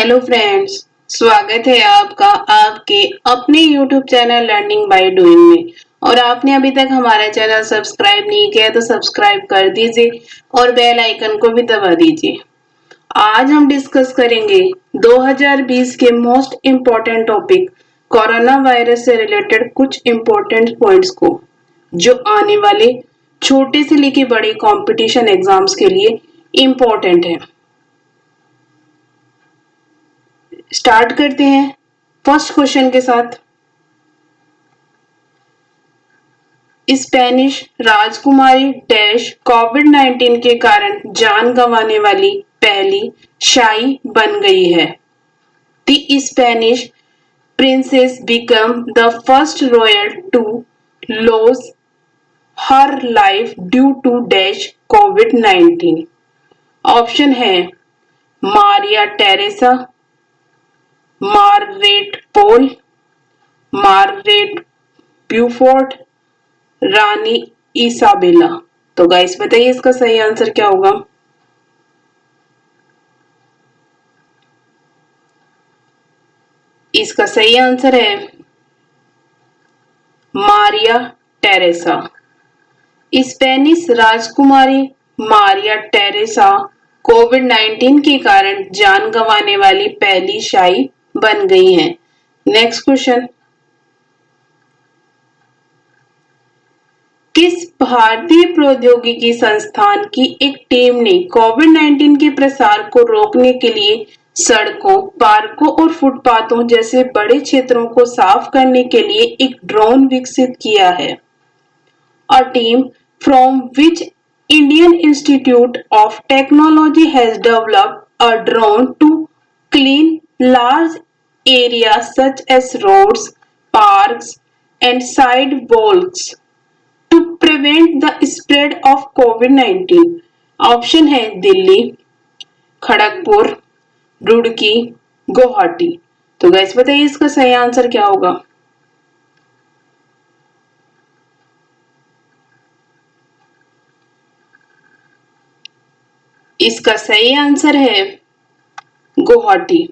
Hello friends, स्वागत है आपका आपके अपने YouTube channel learning by doing में। और आपने अभी तक हमारा चैनल सब्सक्राइब नहीं किया तो सब्सक्राइब कर दीजिए और बेल आइकन को भी दबा दीजिए। आज हम डिस्कस करेंगे 2020 के most important topic corona virus से रिलेटेड कुछ इम्पोर्टेंट पॉइंट्स को, जो आने वाले छोटे से लेके बड़े कंपटीशन एग्जाम्स के लिए इम्पोर्टेंट है। स्टार्ट करते हैं फर्स्ट क्वेश्चन के साथ। स्पेनिश राजकुमारी डैश कोविड-19 के कारण जान गंवाने वाली पहली शाही बन गई है। The Spanish princess became the first royal to lose her life due to dash COVID-19। Option है मारिया टेरेसा, मार्गरेट पोल, मार्गरेट ब्यूफोर्ड, रानी इसाबेला। तो गाइस बताइए इसका सही आंसर क्या होगा। इसका सही आंसर है मारिया टेरेसा। स्पेनिश राजकुमारी मारिया टेरेसा कोविड-19 के कारण जान गंवाने वाली पहली शाही बन गई हैं। नेक्स्ट क्वेश्चन, किस भारतीय प्रौद्योगिकी संस्थान की एक टीम ने कोविड-19 के प्रसार को रोकने के लिए सड़कों, पार्कों और फुटपाथों जैसे बड़े क्षेत्रों को साफ करने के लिए एक ड्रोन विकसित किया है? A team from which Indian Institute of Technology has developed a drone to clean large areas such as roads, parks, and sidewalks to prevent the spread of COVID-19। Option है दिल्ली, खड़गपुर, रुड़की, गुवाहाटी। तो गाइस बताइए इसका सही answer क्या होगा। इसका सही answer है गुवाहाटी।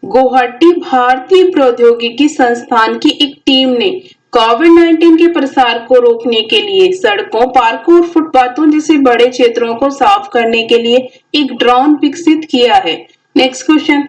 गुवाहाटी भारतीय प्रौद्योगिकी संस्थान की एक टीम ने कोविड-19 के प्रसार को रोकने के लिए सड़कों, पार्कों और फुटपाथों जैसे बड़े क्षेत्रों को साफ करने के लिए एक ड्रोन विकसित किया है। नेक्स्ट क्वेश्चन,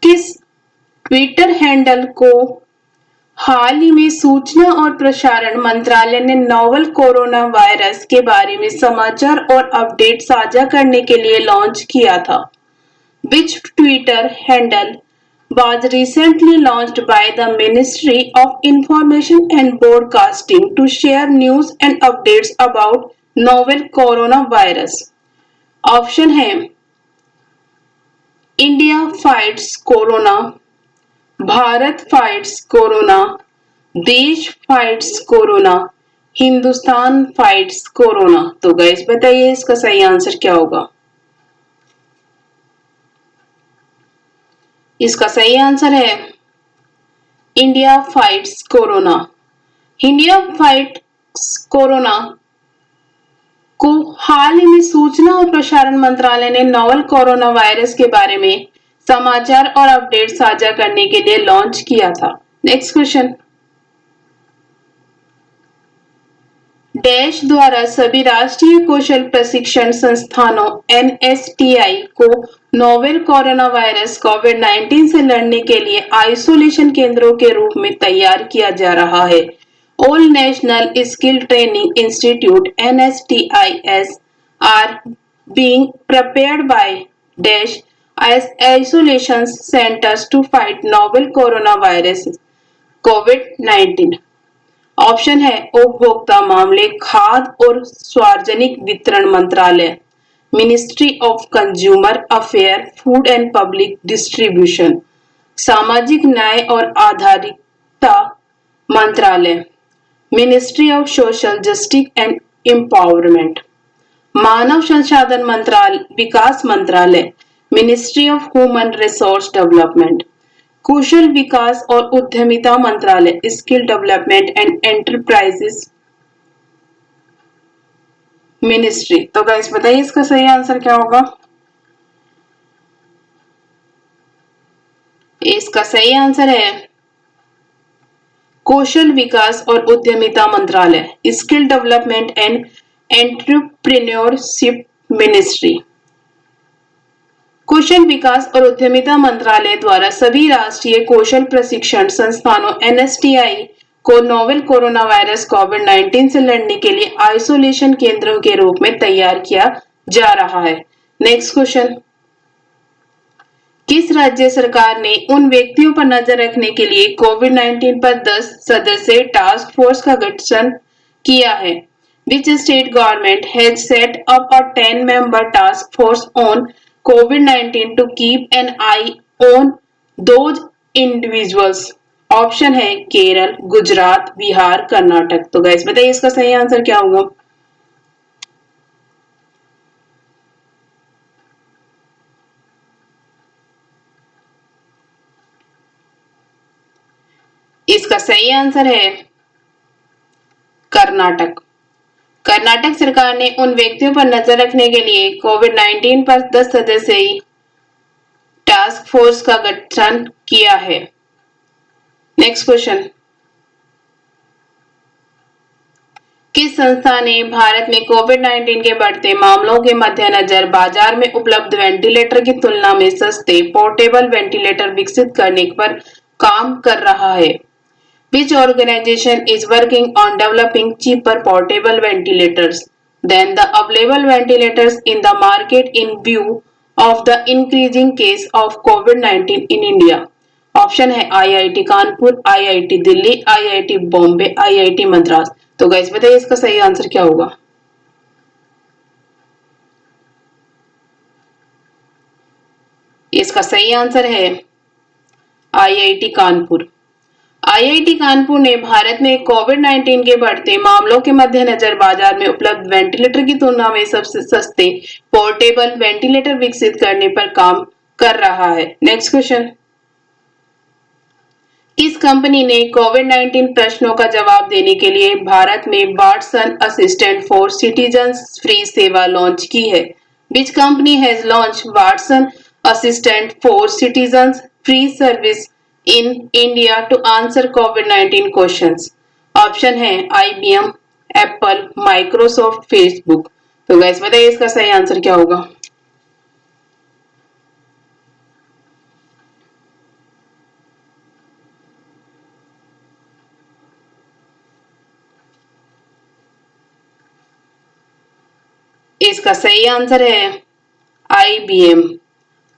किस ट्विटर हैंडल को हाल ही में सूचना और प्रसारण मंत्रालय ने नोवेल कोरोना वायरस के बारे में समाचार और अपडेट साझा करने के लिए लॉन्च किया था? Which Twitter handle was recently launched by the Ministry of Information and Broadcasting to share news and updates about novel coronavirus? Option है India fights corona, Bharat fights corona, देश fights corona, Hindustan fights corona. तो guys बताइए इसका सही answer क्या होगा। इसका सही आंसर है India fights corona. India fights corona को हाल ही में सूचना और प्रसारण मंत्रालय ने नोवेल कोरोना वायरस के बारे में समाचार और अपडेट साझा करने के लिए लॉन्च किया था। नेक्स्ट क्वेश्चन, डैश द्वारा सभी राष्ट्रीय कौशल प्रशिक्षण संस्थानों NSTI को नोवेल कोरोना वायरस कोविड-19 से लड़ने के लिए आइसोलेशन केंद्रों के रूप में तैयार किया जा रहा है। All National Skill Training Institute NSTIs are being prepared by dash as isolation centers to fight novel coronavirus COVID-19। Option है उपभोक्ता मामले, खाद्य और सार्वजनिक वितरण मंत्रालय, ministry of consumer affair, food and public distribution, सामाजिक न्याय और आधारिता मंत्रालय, ministry of social justice and empowerment, मानव संसाधन मंत्रालय विकास मंत्रालय, ministry of human resource development, कौशल विकास और उद्यमिता मंत्रालय, skill development and enterprises ministry. तो गाइस बताइए इसका सही आंसर क्या होगा। इसका सही आंसर है कौशल विकास और उद्यमिता मंत्रालय, skill development and entrepreneurship ministry. कौशल विकास और उद्यमिता मंत्रालय द्वारा सभी राष्ट्रीय कौशल प्रशिक्षण संस्थानों एनएसटीआई को नोवेल कोरोना वायरस कोविड-19 से लड़ने के लिए आइसोलेशन केंद्रों के रूप में तैयार किया जा रहा है। नेक्स्ट क्वेश्चन, किस राज्य सरकार ने उन व्यक्तियों पर नजर रखने के लिए कोविड-19 पर 10 सदस्यीय टास्क फोर्स का गठन किया है? Which state government has set up a 10-member task force on COVID-19 to keep an eye on those individuals? Option है केरल, गुजरात, बिहार, कर्नाटक। तो गाइस बताइए इसका सही आंसर क्या होगा? इसका सही आंसर है कर्नाटक। कर्नाटक सरकार ने उन व्यक्तियों पर नजर रखने के लिए कोविड-19 पर 10 सदस्यीय टास्क फोर्स का गठन किया है। नेक्स्ट क्वेश्चन, किस संस्था ने भारत में कोविड-19 के बढ़ते मामलों के मद्देनजर बाजार में उपलब्ध वेंटिलेटर की तुलना में सस्ते पोर्टेबल वेंटिलेटर विकसित करने पर काम कर रहा है? Which organization is working on developing cheaper portable ventilators than the available ventilators in the market in view of the increasing case of COVID-19 in India? Option है IIT Kanpur, IIT Delhi, IIT Bombay, IIT Madras. तो guys बताइए इसका सही answer क्या होगा? इसका सही answer है आईआईटी कानपुर। आईआईटी कानपुर ने भारत में कोविड-19 के बढ़ते मामलों के मद्देनजर बाजार में उपलब्ध वेंटिलेटर की तुलना में सबसे सस्ते पोर्टेबल वेंटिलेटर विकसित करने पर काम कर रहा है। नेक्स्ट क्वेश्चन, किस कंपनी ने कोविड-19 प्रश्नों का जवाब देने के लिए भारत में Watson assistant for citizens free सेवा लॉन्च की है? Which company has launch Watson assistant for citizens free service in India to answer कोविड-19 क्वेश्चंस? ऑप्शन है आईबीएम, एप्पल, माइक्रोसॉफ्ट, फेसबुक। तो गैस बताइए इसका सही आंसर क्या होगा? इसका सही आंसर है आईबीएम।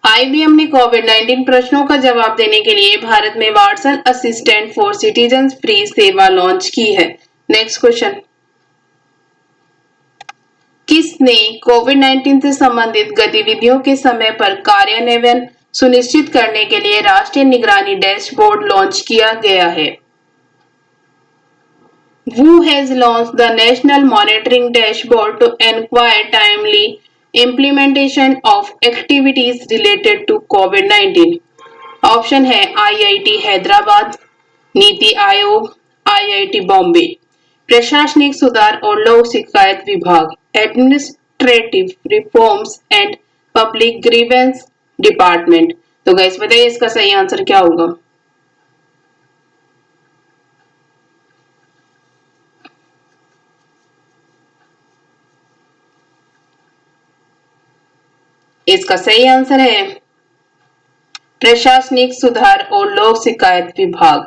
आईबीएम ने कोविड-19 प्रश्नों का जवाब देने के लिए भारत में Watson assistant for citizen free सेवा लॉन्च की है। नेक्स्ट क्वेश्चन, किसने कोविड-19 से संबंधित गतिविधियों के समय पर कार्यान्वयन सुनिश्चित करने के लिए राष्ट्रीय निगरानी डैशबोर्ड लॉन्च किया गया है? Who has launched the National Monitoring Dashboard to enquire timely implementation of activities related to COVID-19? Option है आईआईटी हैदराबाद, नीति आयोग, आईआईटी बॉम्बे, प्रशासनिक सुधार और लोक शिकायत विभाग, administrative reforms and public grievance department. तो गाइस बताइए इसका सही आंसर क्या होगा? इसका सही आंसर है प्रशासनिक सुधार और लोक शिकायत विभाग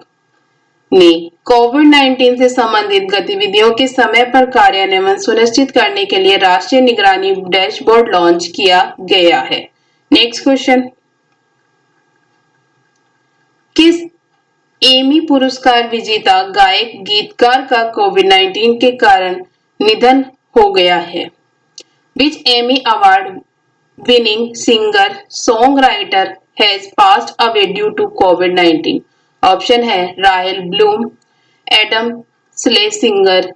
ने कोविड-19 से संबंधित गतिविधियों के समय पर कार्यान्वयन सुनिश्चित करने के लिए राष्ट्रीय निगरानी डैशबोर्ड लॉन्च किया गया है। नेक्स्ट क्वेश्चन, किस एमी पुरस्कार विजेता गायक गीतकार का कोविड-19 के कारण निधन हो गया है? Which Emmy award winning singer songwriter has passed away due to COVID-19? Option है राहेल Bloom, Adam Schlesinger,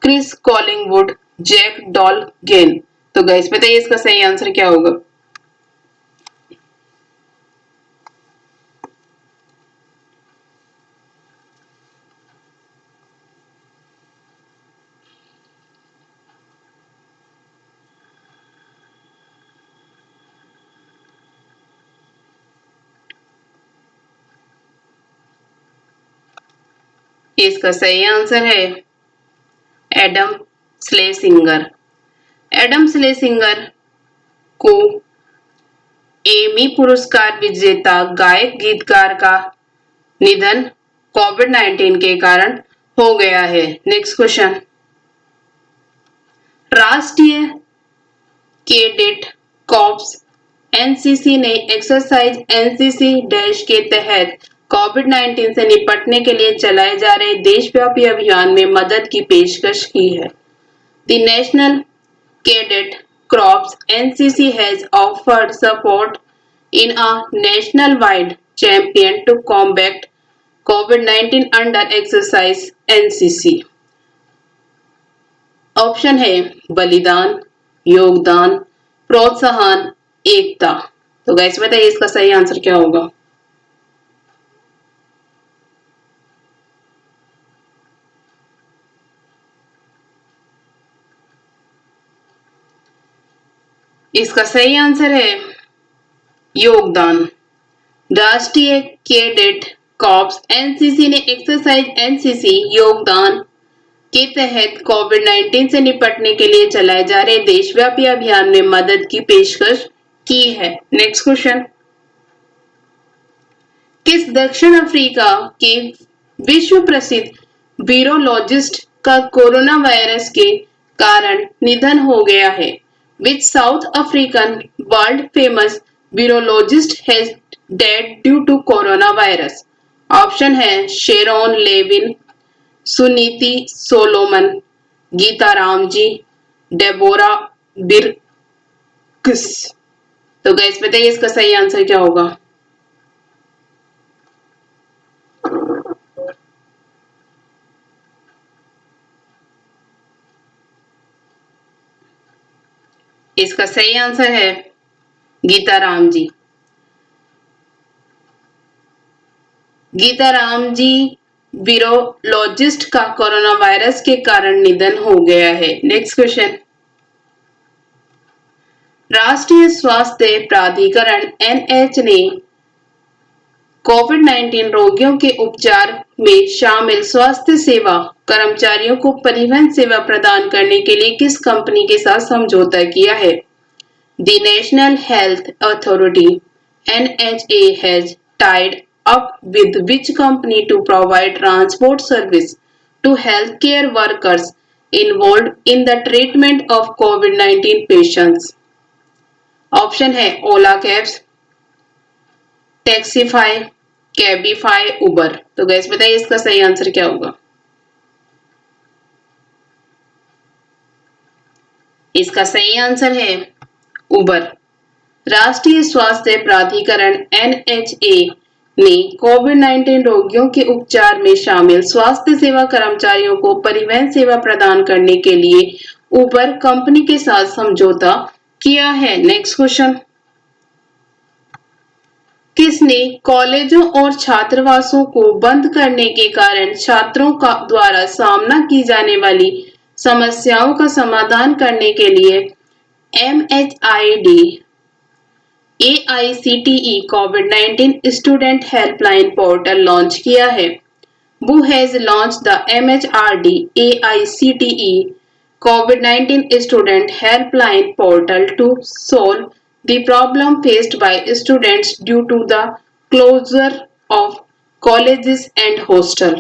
Chris Collingwood, Jack Dolgen. तो गाइस बताइए इसका सही आंसर क्या होगा? इसका सही आंसर है एडम स्लेसिंगर। एडम स्लेसिंगर को एमी पुरस्कार विजेता गायक गीतकार का निधन कोविड-19 के कारण हो गया है। नेक्स्ट क्वेश्चन, राष्ट्रीय कैडेट कॉर्प्स एनसीसी ने एक्सरसाइज एनसीसी डैश के तहत कोविड-19 से निपटने के लिए चलाए जा रहे देशव्यापी अभियान में मदद की पेशकश की है। The national cadet corps NCC has offered support in a nationwide campaign to combat COVID-19 under exercise NCC। Option है बलिदान, योगदान, प्रोत्साहन, एकता। तो गाइस बताइए इसका सही आंसर क्या होगा। इसका सही आंसर है योगदान। राष्ट्रीय कैडेट कॉर्प्स एनसीसी ने एक्सरसाइज एनसीसी योगदान के तहत कोविड-19 से निपटने के लिए चलाए जा रहे देशव्यापी अभियान में मदद की पेशकश की है। नेक्स्ट क्वेश्चन, किस दक्षिण अफ्रीका के विश्व प्रसिद्ध वीरोलॉजिस्ट का कोरोना वायरस के कारण निधन हो गया है। Which South African world famous virologist has died due to coronavirus? Option है Sharon Levine, Suniti Solomon, Geeta Ramji, Deborah Birx. तो गाइस बताइए इसका सही आंसर क्या होगा। इसका सही आंसर है गीता राम जी। गीता राम जी वीरोलॉजिस्ट का कोरोना वायरस के कारण निधन हो गया है। नेक्स्ट क्वेश्चन, राष्ट्रीय स्वास्थ्य प्राधिकरण एनएच ने कोविड-19 रोगियों के उपचार में शामिल स्वास्थ्य सेवा कर्मचारियों को परिवहन सेवा प्रदान करने के लिए किस कंपनी के साथ समझौता किया है। The national health authority NHA has tied up with which company to provide transport service to healthcare workers involved in the treatment of COVID-19 patients? Option है ओला कैब्स, टैक्सीफाई, कैबीफाई, उबर। तो गैस बताइए इसका सही आंसर क्या होगा। इसका सही आंसर है उबर। राष्ट्रीय स्वास्थ्य प्राधिकरण NHA ने कोविड-19 रोगियों के उपचार में शामिल स्वास्थ्य सेवा कर्मचारियों को परिवहन सेवा प्रदान करने के लिए उबर कंपनी के साथ समझौता किया है। नेक्स्ट क्वेश्चन, किसने कॉलेजों और छात्रावासों को बंद करने के कारण छात्रों का द्वारा सामना की जाने वाली समस्याओं का समाधान करने के लिए MHID AICTE COVID-19 student helpline portal launch किया है। Who has launched the MHRD AICTE COVID-19 student helpline portal to solve the problem faced by students due to the closure of colleges and hostel?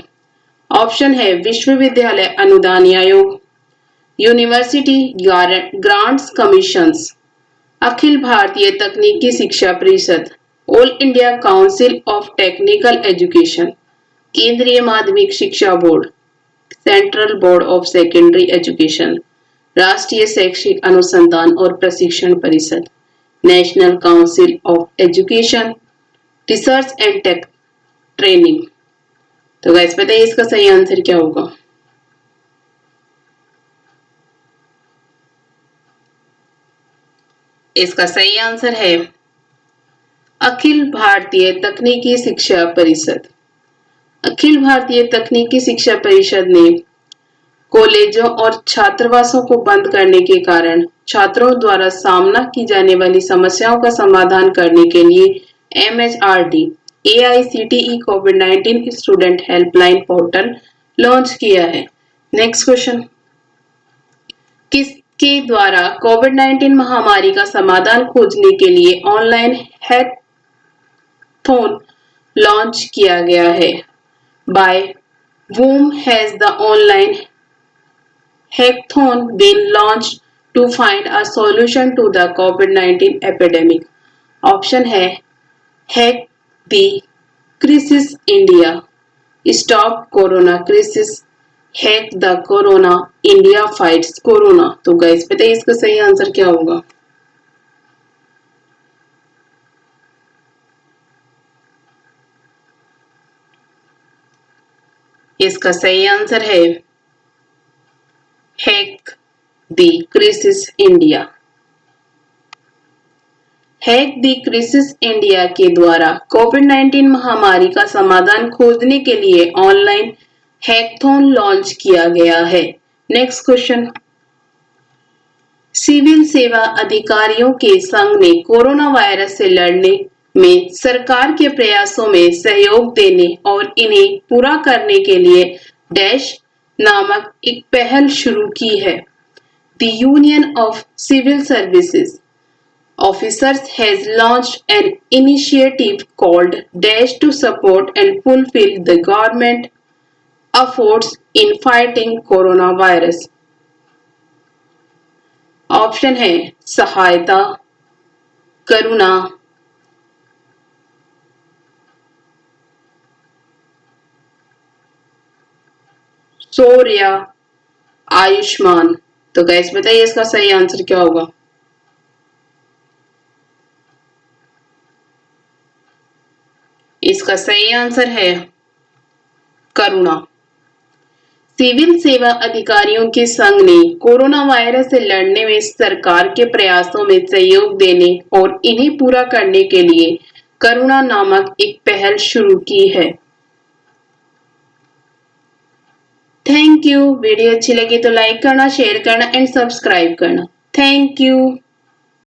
Option है विश्वविद्यालय अनुदान आयोग, university grants commissions, Akhil Bharatiya तकनीकी शिक्षा परिषद, all India council of technical education, केंद्रीय माध्यमिक शिक्षा board, central board of secondary education, राष्ट्रीय शैक्षिक अनुसंधान और प्रशिक्षण परिषद, national council of education research and tech training. तो गाइस बताइए इसका सही आंसर क्या होगा। इसका सही आंसर है अखिल भारतीय तकनीकी शिक्षा परिषद। अखिल भारतीय तकनीकी शिक्षा परिषद ने कॉलेजों और छात्रावासों को बंद करने के कारण छात्रों द्वारा सामना की जाने वाली समस्याओं का समाधान करने के लिए MHRD AICTE COVID-19 student helpline portal launch किया है। नेक्स्ट क्वेश्चन, किसके द्वारा कोविड-19 महामारी का समाधान खोजने के लिए ऑनलाइन हैकथॉन लॉन्च किया गया है? By whom has the online hackathon been launched to find a solution to the COVID-19 epidemic? Option है hack the crisis India, stop corona crisis, hack the corona, India fights corona. तो guys बताइए इसका सही answer क्या होगा? इसका सही answer है hack the crisis India. Hack the crisis India के द्वारा कोविड-19 महामारी का समाधान खोजने के लिए ऑनलाइन हैकथॉन लॉन्च किया गया है। नेक्स्ट क्वेश्चन, सिविल सेवा अधिकारियों के संघ ने कोरोना वायरस से लड़ने में सरकार के प्रयासों में सहयोग देने और इन्हें पूरा करने के लिए डैश नामक एक पहल शुरू की है। The union of civil services officers has launched an initiative called Dash to support and fulfill the government efforts in fighting coronavirus. Option है सहायता, करुणा, शौर्य, आयुष्मान। तो गैस बताइए इसका सही आंसर क्या होगा? इसका सही आंसर है करुणा। सिविल सेवा अधिकारियों के संघ ने कोरोना वायरस से लड़ने में सरकार के प्रयासों में सहयोग देने और इन्हें पूरा करने के लिए करुणा नामक एक पहल शुरू की है। Thank you. वीडियो अच्छी लगी तो लाइक करना, शेयर करना एंड सब्सक्राइब करना। Thank you.